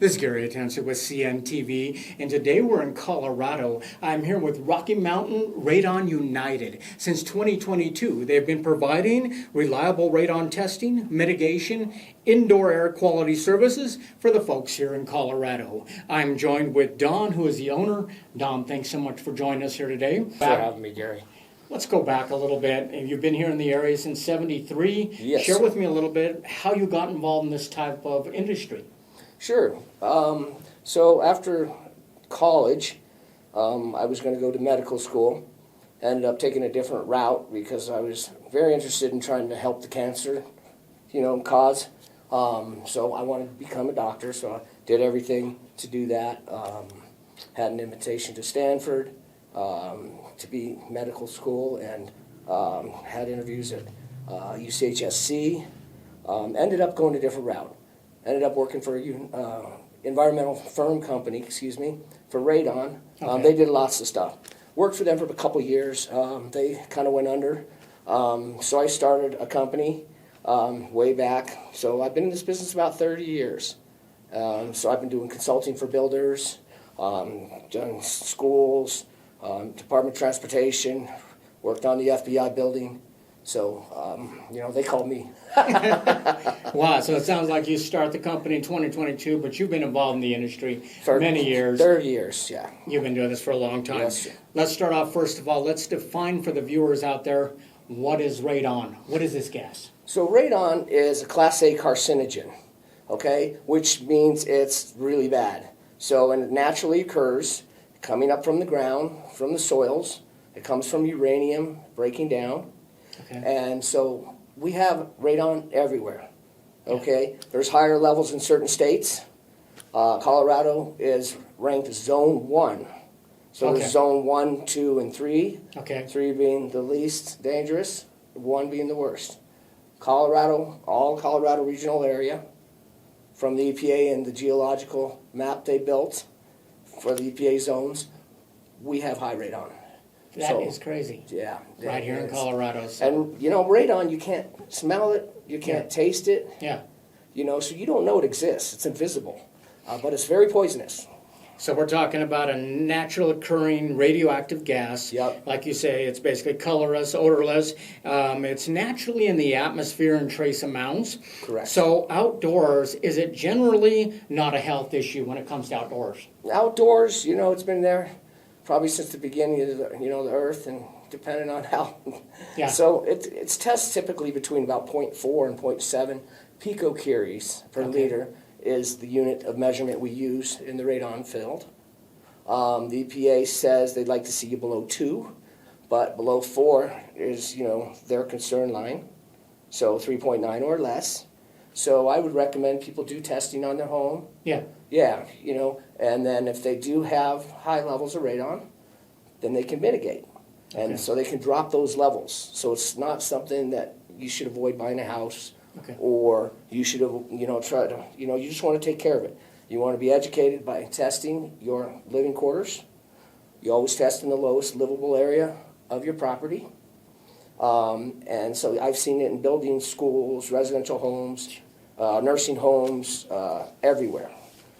This is Gary Atencio with CNTV, and today we're in Colorado. I'm here with Rocky Mountain Radon United. Since 2022, they've been providing reliable radon testing, mitigation, indoor air quality services for the folks here in Colorado. I'm joined with Don, who is the owner. Don, thanks so much for joining us here today. Thanks for having me, Gary. Let's go back a little bit. You've been here in the area since '73. Yes. Share with me a little bit how you got involved in this type of industry. Sure. So after college, I was going to go to medical school. Ended up taking a different route because I was very interested in trying to help the cancer, cause. So I wanted to become a doctor, so I did everything to do that. Had an invitation to Stanford to be medical school, and had interviews at UCHSC. Ended up going a different route. Ended up working for a environmental firm company, for radon. Okay. They did lots of stuff. Worked for them for a couple years. They kind of went under. So I started a company way back. So I've been in this business about 30 years. So I've been doing consulting for builders, done schools, Department of Transportation, worked on the FBI building. So, they called me. Wow, so it sounds like you start the company in 2022, but you've been involved in the industry For many years. 30 years, yeah. You've been doing this for a long time. Yes, sir. Let's start off, first of all, let's define for the viewers out there, what is radon? What is this gas? So radon is a Class A carcinogen, okay, which means it's really bad. So, and it naturally occurs coming up from the ground, from the soils. It comes from uranium breaking down. Okay. And so we have radon everywhere, okay? There's higher levels in certain states. Colorado is ranked Zone 1. So Okay. there's Zone 1, 2, and 3. Okay. 3 being the least dangerous, 1 being the worst. Colorado, all Colorado regional area, from the EPA and the geological map they built for the EPA zones, we have high radon. That is crazy. Yeah. Right here in Colorado. So. And, radon, you can't smell it, you can't taste it, Yeah. so you don't know it exists. It's invisible. But it's very poisonous. So we're talking about a natural occurring radioactive gas. Yep. Like you say, it's basically colorless, odorless. It's naturally in the atmosphere in trace amounts. Correct. So outdoors, is it generally not a health issue when it comes to outdoors? Outdoors, it's been there probably since the beginning of the earth, and depending on how. Yeah. So it's tests typically between about 0.4 and 0.7 picocuries per liter is the unit of measurement we use in the radon field. The EPA says they'd like to see you below 2, but below 4 is, their concern line. So 3.9 or less. So I would recommend people do testing on their home. Yeah. Yeah, and then if they do have high levels of radon, then they can mitigate. And so they can drop those levels. So it's not something that you should avoid buying a house. Okay. Or you should, try to, you just want to take care of it. You want to be educated by testing your living quarters. You always test in the lowest livable area of your property. And so I've seen it in buildings, schools, residential homes, nursing homes, everywhere.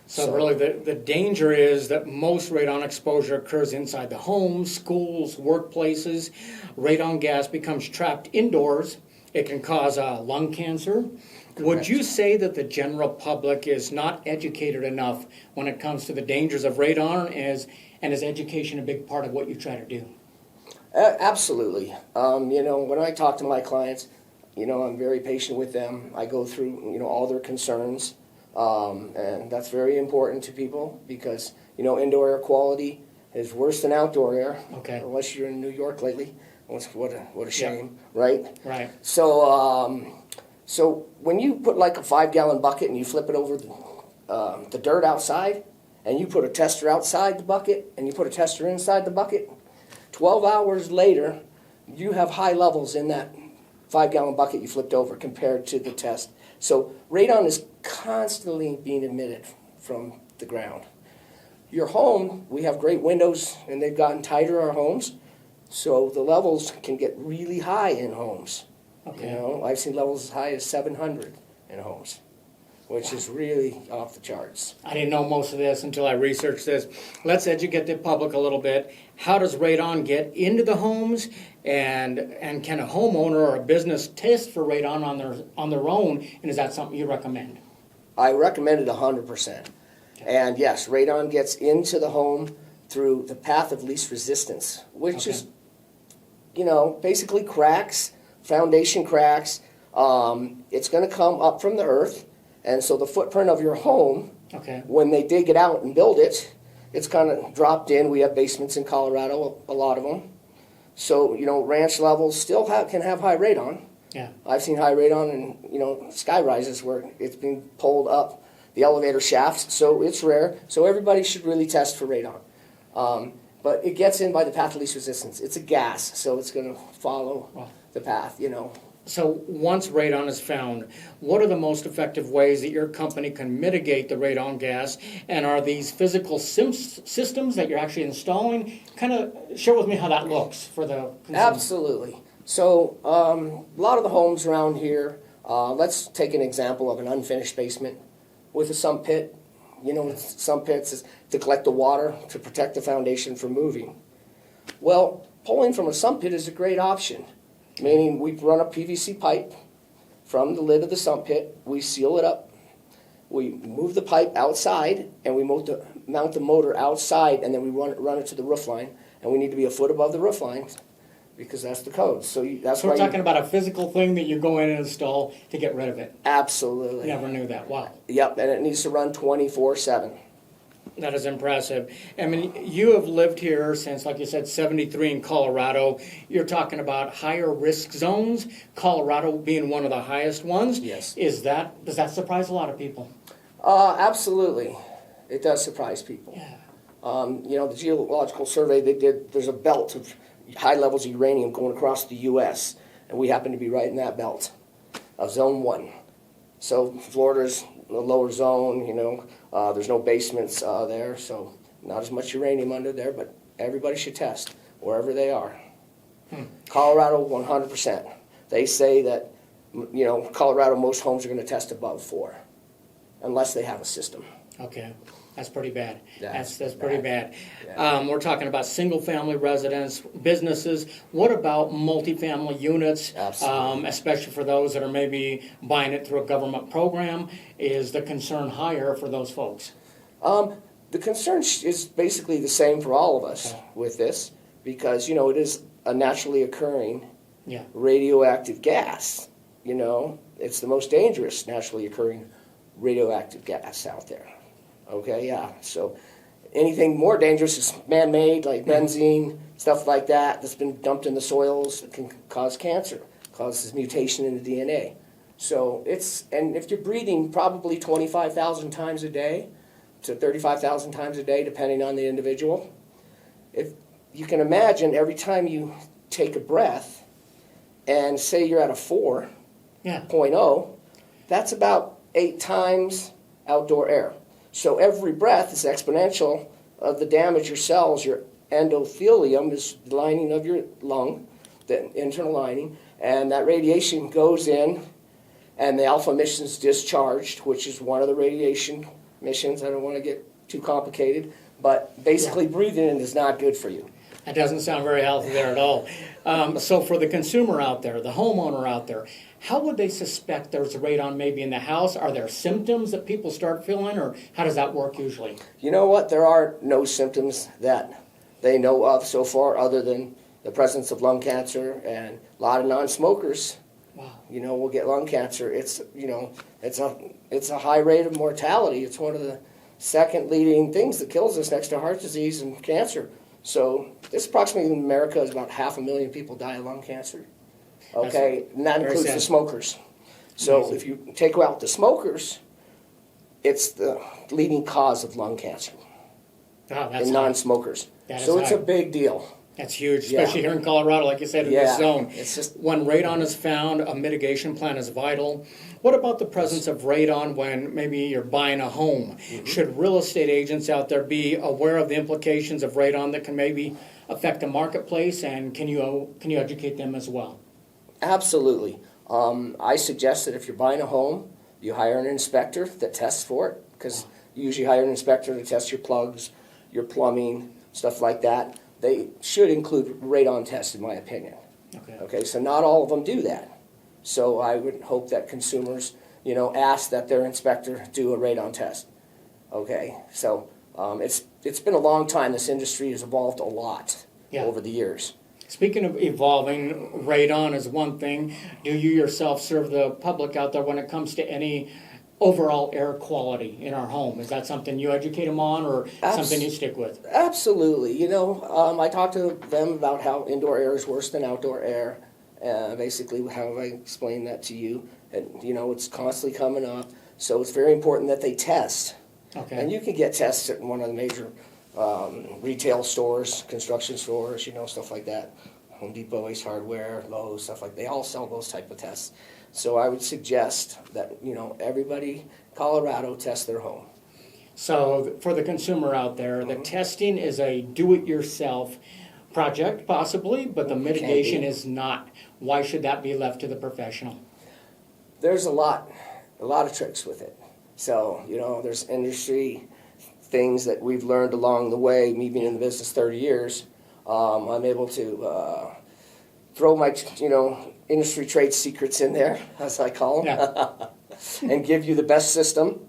So really the danger is that most radon exposure occurs inside the homes, schools, workplaces. Radon gas becomes trapped indoors. It can cause lung cancer. Correct. Would you say that the general public is not educated enough when it comes to the dangers of radon, and is education a big part of what you try to do? Absolutely. When I talk to my clients, I'm very patient with them. I go through, all their concerns, and that's very important to people because, indoor air quality is worse than outdoor air. Okay. Unless you're in New York lately. What a shame, Yeah. right? Right. So, so when you put like a 5-gallon bucket and you flip it over the dirt outside, and you put a tester outside the bucket, and you put a tester inside the bucket, 12 hours later, you have high levels in that 5-gallon bucket you flipped over compared to the test. So radon is constantly being emitted from the ground. Your home, we have great windows, and they've gotten tighter, our homes. So the levels can get really high in homes. Okay. I've seen levels as high as 700 in homes. which is really off the charts. I didn't know most of this until I researched this. Let's educate the public a little bit. How does radon get into the homes, and can a homeowner or a business test for radon on their own? And is that something you recommend? I recommend it 100%. And yes, radon gets into the home through the path of least resistance, which is, basically cracks, foundation cracks. It's going to come up from the earth, and so the footprint of your home, when they dig it out and build it, it's kind of dropped in. We have basements in Colorado, a lot of them. So, ranch levels still can have high radon. Yeah. I've seen high radon in, sky rises where it's being pulled up the elevator shafts, so it's rare. So everybody should really test for radon. But it gets in by the path of least resistance. It's a gas, so it's going to follow the path, So once radon is found, what are the most effective ways that your company can mitigate the radon gas? And are these physical systems that you're actually installing? Kind of share with me how that looks for the consumer. Absolutely. So a lot of the homes around here, let's take an example of an unfinished basement with a sump pit. Sump pits is to collect the water to protect the foundation from moving. Well, pulling from a sump pit is a great option. Meaning we run a PVC pipe from the lid of the sump pit, we seal it up, we move the pipe outside, and we mount the motor outside, and then we run it to the roof line, and we need to be a foot above the roof line because that's the code. So that's So we're talking about a physical thing that you go in and install to get rid of it. Absolutely. Never knew that. Wow. Yep, and it needs to run 24/7. That is impressive. I mean, you have lived here since, like you said, 73 in Colorado. You're talking about higher risk zones, Colorado being one of the highest ones. Yes. Does that surprise a lot of people? Absolutely. It does surprise people. Yeah. The geological survey they did, there's a belt of high levels of uranium going across the U.S., and we happen to be right in that belt of Zone 1. So Florida's a lower zone, there's no basements there, so not as much uranium under there, but everybody should test wherever they are. Colorado, 100%. They say that, Colorado, most homes are going to test above 4, unless they have a system. Okay. That's pretty bad. That's That's pretty bad. Yeah. We're talking about single-family residents, businesses. What about multifamily units? Absolutely. Especially for those that are maybe buying it through a government program. Is the concern higher for those folks? The concern is basically the same for all of us with this, because, it is a naturally occurring radioactive gas. It's the most dangerous naturally occurring radioactive gas out there. Okay, yeah. So anything more dangerous is man-made, like benzene, stuff like that's been dumped in the soils that can cause cancer, causes mutation in the DNA. So and if you're breathing probably 25,000 times a day to 35,000 times a day, depending on the individual, if you can imagine every time you take a breath and say you're at a 4.0, that's about 8 times outdoor air. So every breath is exponential of the damage your cells, your endothelium is the lining of your lung, the internal lining, and that radiation goes in, and the alpha emission is discharged, which is one of the radiation emissions. I don't want to get too complicated, but basically breathing in is not good for you. That doesn't sound very healthy there at all. So for the consumer out there, the homeowner out there, how would they suspect there's radon maybe in the house? Are there symptoms that people start feeling, or how does that work usually? You know what? There are no symptoms that they know of so far other than the presence of lung cancer, and a lot of non-smokers, will get lung cancer. It's a high rate of mortality. It's one of the second leading things that kills us next to heart disease and cancer. So this approximately in America is about 500,000 people die of lung cancer. Okay, and that includes the smokers. So if you take out the smokers, it's the leading cause of lung cancer in non-smokers. So it's a big deal. That's huge, especially here in Colorado, like you said, in this zone. It's just when radon is found, a mitigation plan is vital. What about the presence of radon when maybe you're buying a home? Should real estate agents out there be aware of the implications of radon that can maybe affect the marketplace, and can you educate them as well? Absolutely. I suggest that if you're buying a home, You hire an inspector that tests for it, because you usually hire an inspector to test your plugs, your plumbing, stuff like that. They should include radon tests, in my opinion. Okay, so not all of them do that. So I would hope that consumers, ask that their inspector do a radon test. Okay, so it's been a long time. This industry has evolved a lot over the years. Speaking of evolving, radon is one thing. Do you yourself serve the public out there when it comes to any overall air quality in our home? Is that something you educate them on, or something you stick with? Absolutely. I talk to them about how indoor air is worse than outdoor air. Basically, how I explain that to you. And, it's constantly coming up. So it's very important that they test. Okay. And you can get tests at one of the major retail stores, construction stores, stuff like that. Home Depot, Ace Hardware, Lowe's, stuff like that. They all sell those type of tests. So I would suggest that, everybody in Colorado test their home. So for the consumer out there, the testing is a do-it-yourself project, possibly, but the mitigation is not. Why should that be left to the professional? There's a lot of tricks with it. So, there's industry things that we've learned along the way, me being in the business 30 years. I'm able to throw my, industry trade secrets in there, as I call them, and give you the best system,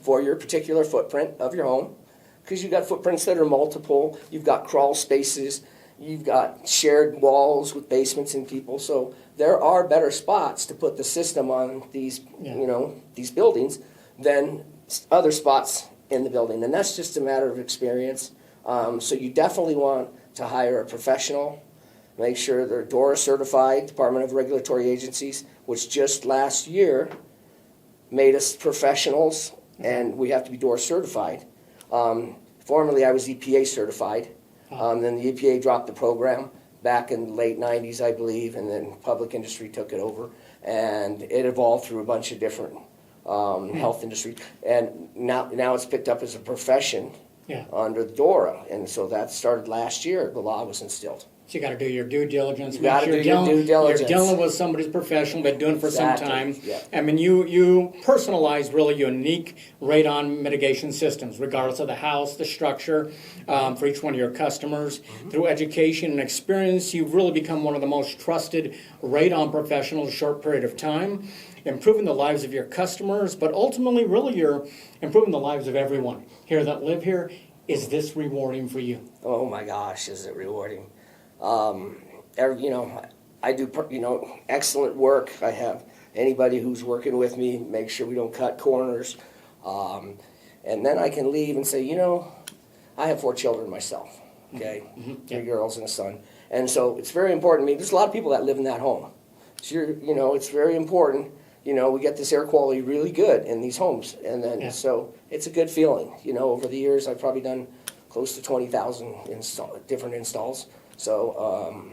for your particular footprint of your home. Because you've got footprints that are multiple, you've got crawl spaces, you've got shared walls with basements and people. So there are better spots to put the system on these, these buildings than other spots in the building. And that's just a matter of experience. So you definitely want to hire a professional. Make sure they're DORA certified, Department of Regulatory Agencies, which just last year made us professionals, and we have to be DORA certified. Formerly, I was EPA certified. Then the EPA dropped the program back in the late 90s, I believe, and then public industry took it over. And it evolved through a bunch of different health industry. And now it's picked up as a profession under the DORA. And so that started last year. The law was instilled. So you got to do your due diligence. You got to do your due diligence. You're dealing with somebody's professional, been doing it for some time. Yeah. I mean, you personalize really unique radon mitigation systems, regardless of the house, the structure, for each one of your customers. Through education and experience, you've really become one of the most trusted radon professionals in a short period of time, improving the lives of your customers, but ultimately, really, you're improving the lives of everyone here that live here. Is this rewarding for you? Oh my gosh, is it rewarding? I do, excellent work. I have anybody who's working with me, make sure we don't cut corners. And then I can leave and say, I have 4 children myself, okay? 3 girls and a son. And so it's very important to me. There's a lot of people that live in that home. So it's very important. We get this air quality really good in these homes. And then, so it's a good feeling. Over the years, I've probably done close to 20,000 different installs. So,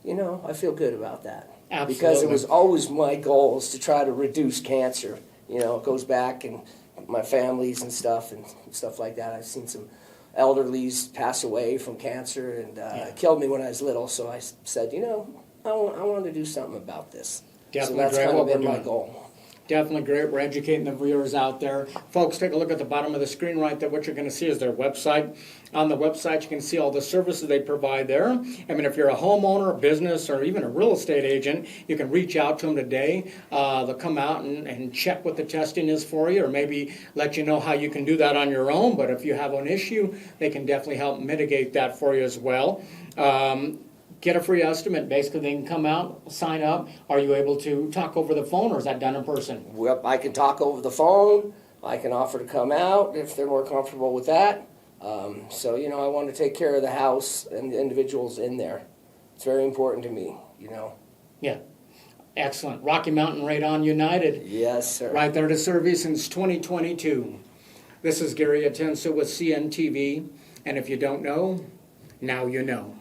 I feel good about that. Absolutely. Because it was always my goal is to try to reduce cancer. It goes back in my families and stuff like that. I've seen some elderlies pass away from cancer, and it killed me when I was little. So I said, I want to do something about this. Definitely, so that's great kind what of been we're my doing. goal. Definitely great. We're educating the viewers out there. Folks, take a look at the bottom of the screen right there. What you're going to see is their website. On the website, you can see all the services they provide there. I mean, if you're a homeowner, a business, or even a real estate agent, you can reach out to them today. They'll come out and check what the testing is for you, or maybe let you know how you can do that on your own. But if you have an issue, they can definitely help mitigate that for you as well. Get a free estimate. Basically, they can come out, sign up. Are you able to talk over the phone, or is that done in person? Well, I can talk over the phone. I can offer to come out if they're more comfortable with that. So, I want to take care of the house and the individuals in there. It's very important to me, Yeah. Excellent. Rocky Mountain Radon United. Yes, sir. Right there to serve you since 2022. This is Gary Atencio with CNTV. And if you don't know, now you know.